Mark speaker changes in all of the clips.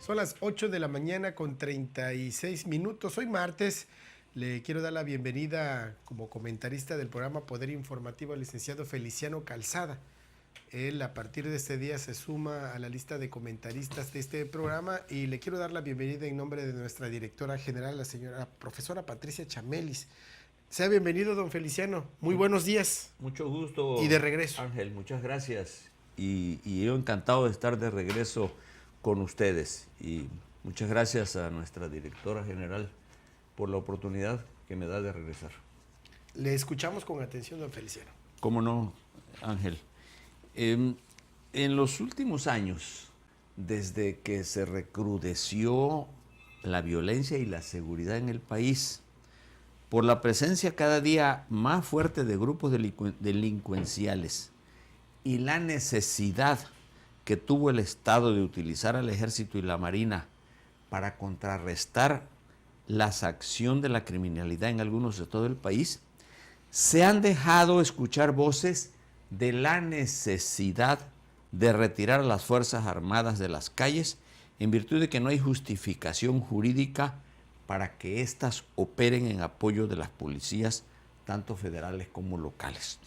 Speaker 1: Son las 8 de la mañana con 36 minutos. Hoy martes le quiero dar la bienvenida como comentarista del programa Poder Informativo al licenciado Feliciano Calzada. Él a partir de este día se suma a la lista de comentaristas de este programa y le quiero dar la bienvenida en nombre de nuestra directora general, la señora profesora Patricia Chamelis. Sea bienvenido, don Feliciano. Muy buenos días.
Speaker 2: Mucho gusto.
Speaker 1: Y de regreso.
Speaker 2: Ángel, muchas gracias. Y yo encantado de estar de regreso con ustedes. Y muchas gracias a nuestra directora general por la oportunidad que me da de regresar.
Speaker 1: Le escuchamos con atención, don Feliciano.
Speaker 2: ¿Cómo no, Ángel? En los últimos años, desde que se recrudeció la violencia y la seguridad en el país, por la presencia cada día más fuerte de grupos delincuenciales y la necesidad que tuvo el Estado de utilizar al Ejército y la Marina para contrarrestar la acción de la criminalidad en algunos de todo el país, se han dejado escuchar voces de la necesidad de retirar a las Fuerzas Armadas de las calles en virtud de que no hay justificación jurídica para que éstas operen en apoyo de las policías, tanto federales como locales.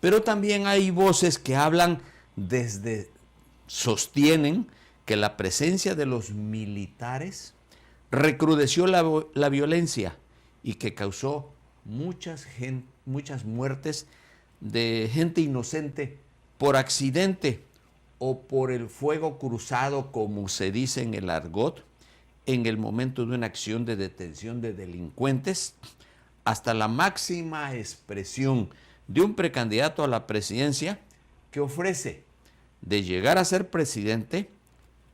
Speaker 2: Pero también hay voces que hablan sostienen que la presencia de los militares recrudeció la violencia y que causó muchas muertes de gente inocente por accidente o por el fuego cruzado, como se dice en el argot, en el momento de una acción de detención de delincuentes, hasta la máxima expresión de un precandidato a la presidencia que ofrece, de llegar a ser presidente,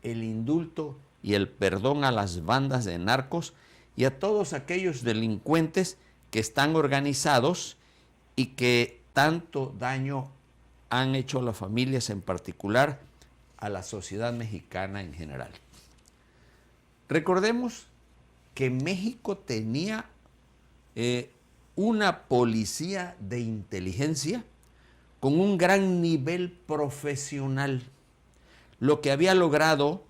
Speaker 2: el indulto y el perdón a las bandas de narcos y a todos aquellos delincuentes que están organizados y que tanto daño han hecho a las familias, en particular a la sociedad mexicana en general. Recordemos que México tenía una policía de inteligencia con un gran nivel profesional, lo que había logrado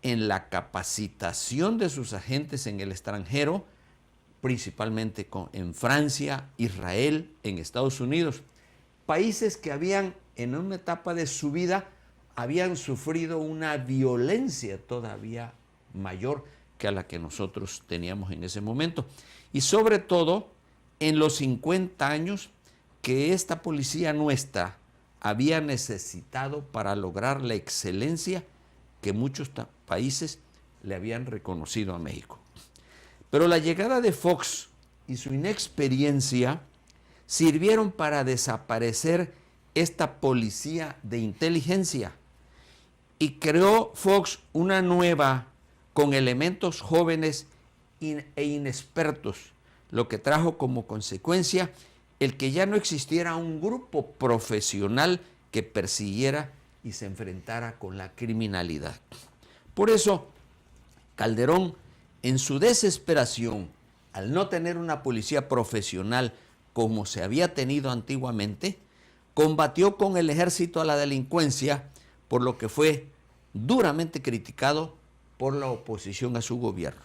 Speaker 2: en la capacitación de sus agentes en el extranjero, principalmente en Francia, Israel, en Estados Unidos, países que habían en una etapa de su vida habían sufrido una violencia todavía mayor que a la que nosotros teníamos en ese momento. Y sobre todo en los 50 años que esta policía nuestra había necesitado para lograr la excelencia que muchos países le habían reconocido a México. Pero la llegada de Fox y su inexperiencia sirvieron para desaparecer esta policía de inteligencia y creó Fox una nueva con elementos jóvenes e inexpertos, lo que trajo como consecuencia el que ya no existiera un grupo profesional que persiguiera y se enfrentara con la criminalidad. Por eso, Calderón, en su desesperación, al no tener una policía profesional como se había tenido antiguamente, combatió con el ejército a la delincuencia, por lo que fue duramente criticado por la oposición a su gobierno.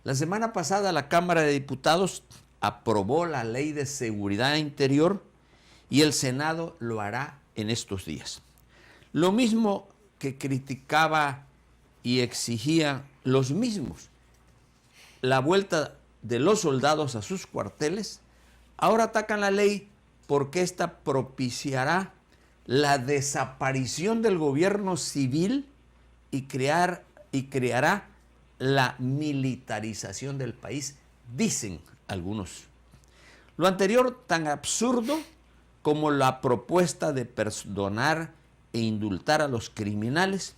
Speaker 2: La semana pasada la Cámara de Diputados aprobó la Ley de Seguridad Interior y el Senado lo hará en estos días. Lo mismo que criticaba y exigía los mismos la vuelta de los soldados a sus cuarteles, ahora atacan la ley porque ésta propiciará la desaparición del gobierno civil y creará la militarización del país, dicen algunos. Lo anterior tan absurdo como la propuesta de perdonar e indultar a los criminales,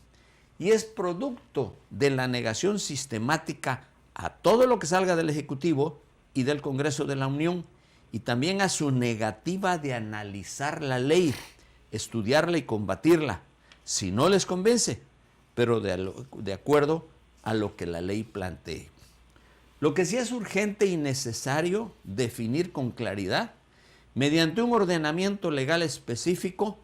Speaker 2: y es producto de la negación sistemática a todo lo que salga del Ejecutivo y del Congreso de la Unión, y también a su negativa de analizar la ley, estudiarla y combatirla, si no les convence, pero de acuerdo a lo que la ley plantee. Lo que sí es urgente y necesario definir con claridad, mediante un ordenamiento legal específico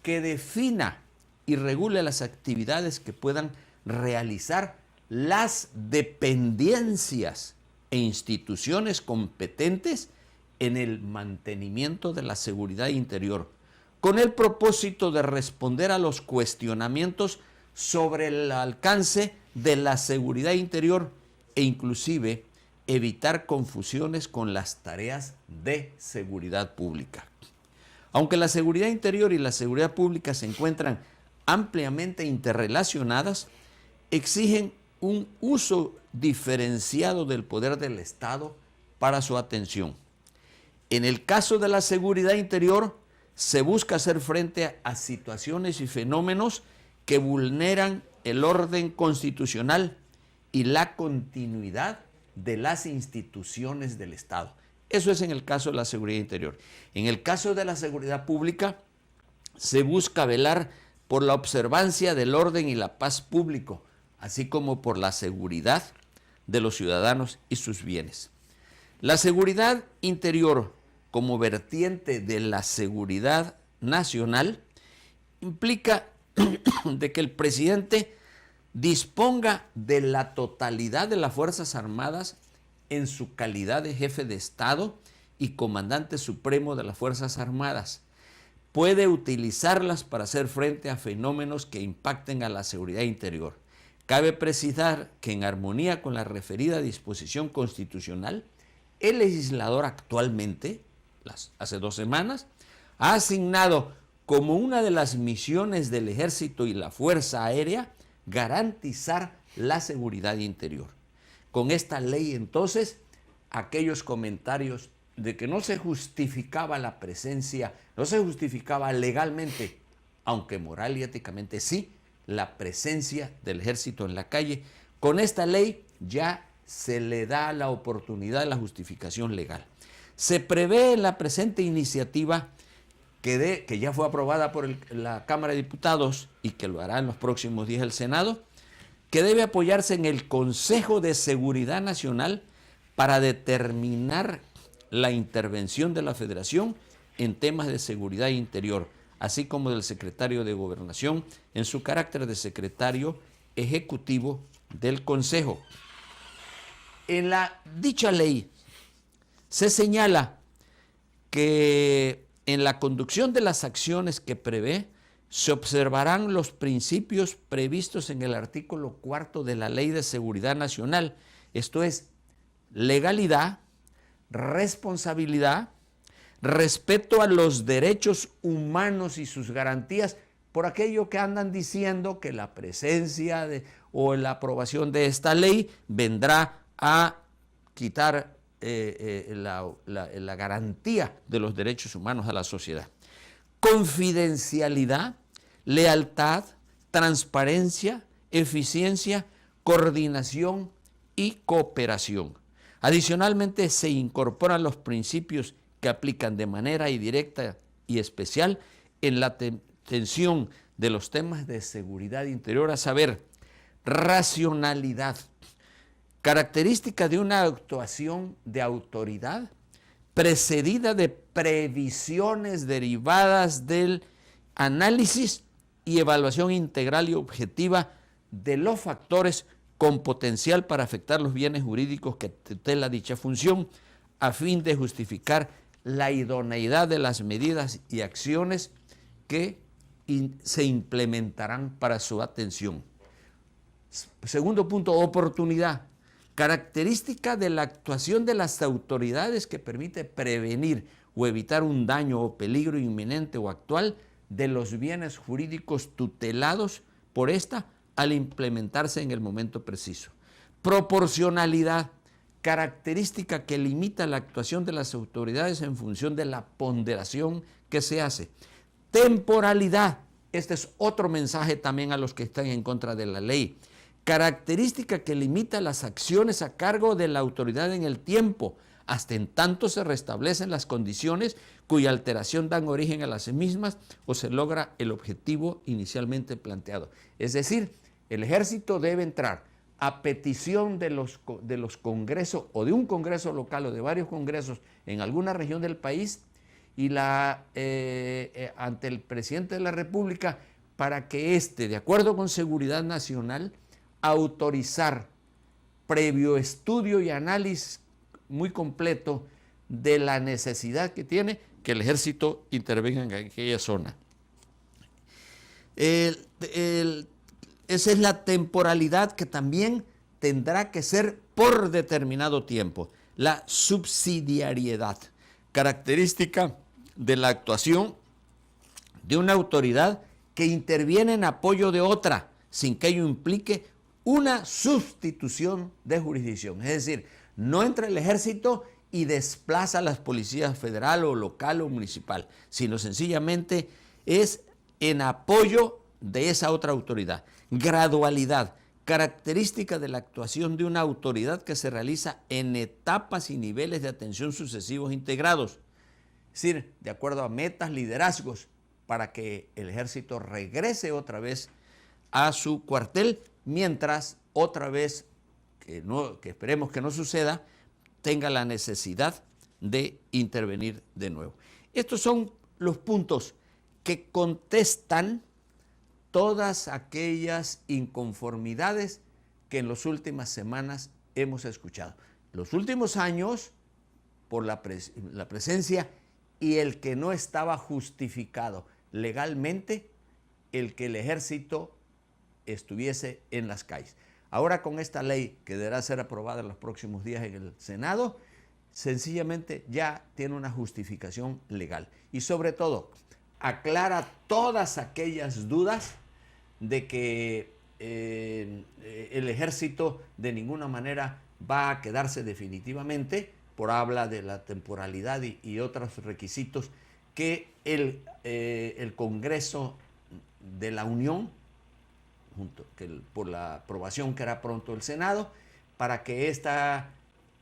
Speaker 2: que defina y regule las actividades que puedan realizar las dependencias e instituciones competentes en el mantenimiento de la seguridad interior, con el propósito de responder a los cuestionamientos sobre el alcance de la seguridad interior e inclusive evitar confusiones con las tareas de seguridad pública. Aunque la seguridad interior y la seguridad pública se encuentran ampliamente interrelacionadas, exigen un uso diferenciado del poder del Estado para su atención. En el caso de la seguridad interior, se busca hacer frente a situaciones y fenómenos que vulneran el orden constitucional y la continuidad de las instituciones del Estado. Eso es en el caso de la seguridad interior. En el caso de la seguridad pública, se busca velar por la observancia del orden y la paz público, así como por la seguridad de los ciudadanos y sus bienes. La seguridad interior, como vertiente de la seguridad nacional, implica de que el presidente disponga de la totalidad de las Fuerzas Armadas en su calidad de jefe de Estado y comandante supremo de las Fuerzas Armadas. Puede utilizarlas para hacer frente a fenómenos que impacten a la seguridad interior. Cabe precisar que en armonía con la referida disposición constitucional, el legislador actualmente, hace 2 semanas, ha asignado como una de las misiones del Ejército y la Fuerza Aérea garantizar la seguridad interior. Con esta ley, entonces, aquellos comentarios de que no se justificaba la presencia, no se justificaba legalmente, aunque moral y éticamente sí, la presencia del ejército en la calle, con esta ley ya se le da la oportunidad de la justificación legal. Se prevé en la presente iniciativa que ya fue aprobada por la Cámara de Diputados y que lo hará en los próximos días el Senado, que debe apoyarse en el Consejo de Seguridad Nacional para determinar la intervención de la Federación en temas de seguridad interior, así como del secretario de Gobernación en su carácter de secretario ejecutivo del Consejo. En la dicha ley se señala que en la conducción de las acciones que prevé se observarán los principios previstos en el artículo 4 de la Ley de Seguridad Nacional, esto es, legalidad, responsabilidad, respeto a los derechos humanos y sus garantías, por aquello que andan diciendo que la presencia o la aprobación de esta ley vendrá a quitar la garantía de los derechos humanos a la sociedad. Confidencialidad, lealtad, transparencia, eficiencia, coordinación y cooperación. Adicionalmente, se incorporan los principios que aplican de manera directa y especial en la atención de los temas de seguridad interior, a saber, racionalidad, característica de una actuación de autoridad precedida de previsiones derivadas del análisis y evaluación integral y objetiva de los factores con potencial para afectar los bienes jurídicos que tutela dicha función, a fin de justificar la idoneidad de las medidas y acciones que se implementarán para su atención. Segundo punto, oportunidad. Característica de la actuación de las autoridades que permite prevenir o evitar un daño o peligro inminente o actual de los bienes jurídicos tutelados por esta al implementarse en el momento preciso. Proporcionalidad, característica que limita la actuación de las autoridades en función de la ponderación que se hace. Temporalidad, este es otro mensaje también a los que están en contra de la ley. Característica que limita las acciones a cargo de la autoridad en el tiempo, hasta en tanto se restablecen las condiciones cuya alteración dan origen a las mismas o se logra el objetivo inicialmente planteado. Es decir, el ejército debe entrar a petición de los congresos o de un congreso local o de varios congresos en alguna región del país y ante el presidente de la República para que éste, de acuerdo con seguridad nacional, autorizar, previo estudio y análisis muy completo de la necesidad que tiene que el ejército intervenga en aquella zona. Esa es la temporalidad que también tendrá que ser por determinado tiempo. La subsidiariedad, característica de la actuación de una autoridad que interviene en apoyo de otra, sin que ello implique una sustitución de jurisdicción. Es decir, no entra el ejército y desplaza a las policías federal o local o municipal, sino sencillamente es en apoyo de esa otra autoridad. Gradualidad, característica de la actuación de una autoridad que se realiza en etapas y niveles de atención sucesivos integrados. Es decir, de acuerdo a metas, liderazgos, para que el ejército regrese otra vez a su cuartel, mientras otra vez, que esperemos que no suceda, tenga la necesidad de intervenir de nuevo. Estos son los puntos que contestan todas aquellas inconformidades que en las últimas semanas hemos escuchado. Los últimos años, por la presencia y el que no estaba justificado legalmente, el que el ejército estuviese en las calles. Ahora con esta ley que deberá ser aprobada en los próximos días en el Senado, sencillamente ya tiene una justificación legal. Y sobre todo, aclara todas aquellas dudas de que el ejército de ninguna manera va a quedarse definitivamente, por habla de la temporalidad y otros requisitos que el Congreso de la Unión, por la aprobación que hará pronto el Senado, para que esta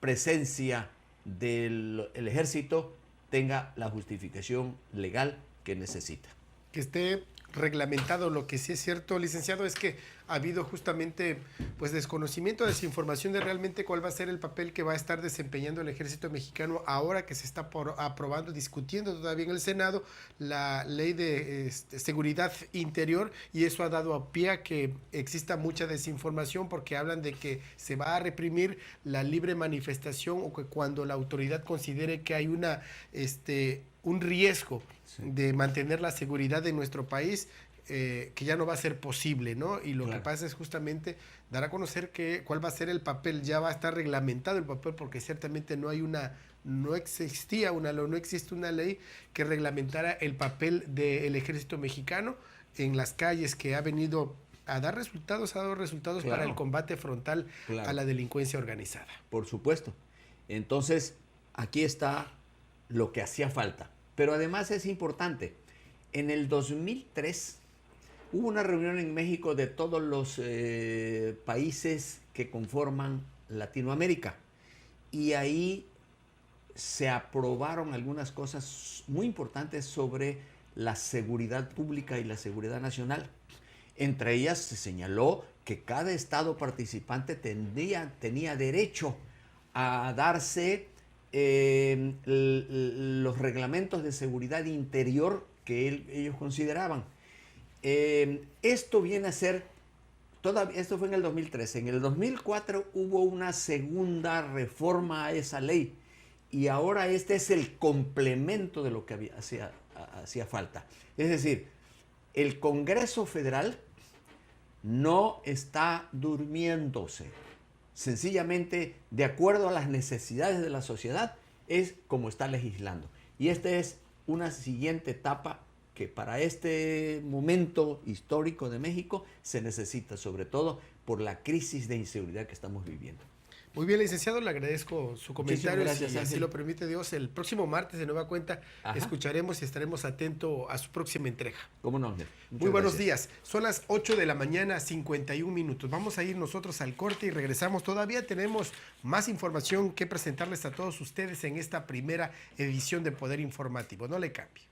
Speaker 2: presencia del ejército tenga la justificación legal que necesita.
Speaker 1: Que esté reglamentado. Lo que sí es cierto, licenciado, es que ha habido justamente pues desconocimiento, desinformación de realmente cuál va a ser el papel que va a estar desempeñando el ejército mexicano ahora que se está aprobando, discutiendo todavía en el Senado la ley de seguridad interior, y eso ha dado a pie a que exista mucha desinformación, porque hablan de que se va a reprimir la libre manifestación, o que cuando la autoridad considere que hay un riesgo de mantener la seguridad de nuestro país, que ya no va a ser posible, ¿no? Y lo que pasa es justamente dar a conocer cuál va a ser el papel. Ya va a estar reglamentado el papel, porque ciertamente no existe una ley que reglamentara el papel del ejército mexicano en las calles, que ha venido a dar resultados, para el combate frontal a la delincuencia organizada.
Speaker 2: Por supuesto. Entonces, aquí está lo que hacía falta. Pero además es importante, en el 2003 hubo una reunión en México de todos los países que conforman Latinoamérica, y ahí se aprobaron algunas cosas muy importantes sobre la seguridad pública y la seguridad nacional. Entre ellas se señaló que cada estado participante tenía derecho a darse los reglamentos de seguridad interior que ellos consideraban. Esto viene a ser, esto fue en el 2013, en el 2004 hubo una segunda reforma a esa ley, y ahora este es el complemento de lo que hacía falta. Es decir, el Congreso Federal no está durmiéndose. Sencillamente, de acuerdo a las necesidades de la sociedad, es como está legislando. Y esta es una siguiente etapa que para este momento histórico de México se necesita, sobre todo por la crisis de inseguridad que estamos viviendo.
Speaker 1: Muy bien, licenciado, le agradezco su comentario.
Speaker 2: Gracias,
Speaker 1: si así lo permite Dios, el próximo martes de nueva cuenta escucharemos y estaremos atentos a su próxima entrega.
Speaker 2: ¿Cómo no, Ángel?
Speaker 1: Muy buenos días. Son las 8 de la mañana, 51 minutos. Vamos a ir nosotros al corte y regresamos. Todavía tenemos más información que presentarles a todos ustedes en esta primera edición de Poder Informativo. No le cambie.